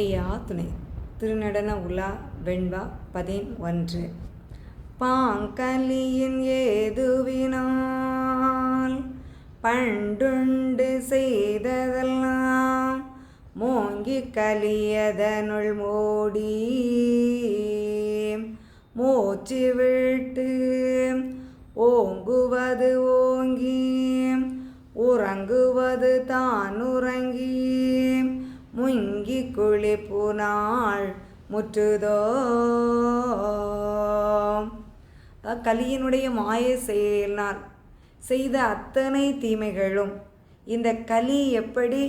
ஐயா துணை. திருநடன உலா வெண்பா 11. பாங்கலியின் ஏதுவினால் பண்டுண்டு செய்ததெல்லாம் மோங்கி கலியதனுள் மூடி மூச்சு விட்டு ஓங்குவது ஓங்கி உறங்குவது தான் உறங்கி முங்கி குளிப்பு நாள் முற்றுதோ. கலியினுடைய மாய செயலினால் செய்த அத்தனை தீமைகளும் இந்த கலி எப்படி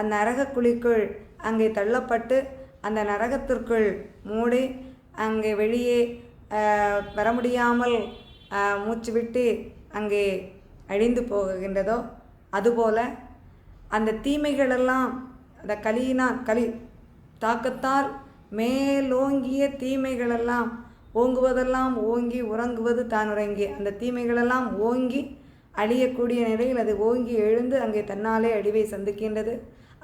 அந்நரக குழிக்குள் அங்கே தள்ளப்பட்டு அந்த நரகத்திற்குள் மூடி அங்கே வெளியே வர முடியாமல் மூச்சு விட்டு அங்கே அழிந்து போகின்றதோ, அதுபோல் அந்த தீமைகளெல்லாம் அந்த கலியினால் கலி தாக்கத்தால் மேலோங்கிய தீமைகளெல்லாம் ஓங்குவதெல்லாம் ஓங்கி உறங்குவது தான் உறங்கி அந்த தீமைகளெல்லாம் ஓங்கி அழியக்கூடிய நிலையில் அது ஓங்கி எழுந்து அங்கே தன்னாலே அழிவை சந்திக்கின்றது.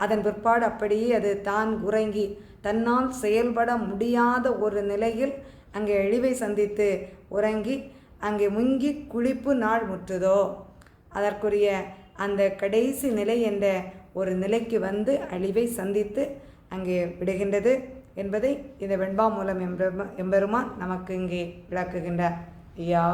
அதன் பிற்பாடு அப்படியே அது தான் உறங்கி தன்னால் செயல்பட முடியாத ஒரு நிலையில் அங்கே அழிவை சந்தித்து உறங்கி அங்கே முங்கி குளிப்பு நாள் முற்றுதோ. அதற்குரிய அந்த கடைசி நிலை என்ற ஒரு நிலைக்கு வந்து அழிவை சந்தித்து அங்கே விடுகின்றது என்பதை இந்த வெண்பா மூலம் எம்பெருமான் நமக்கு இங்கே விளக்குகின்றார். ஐயா.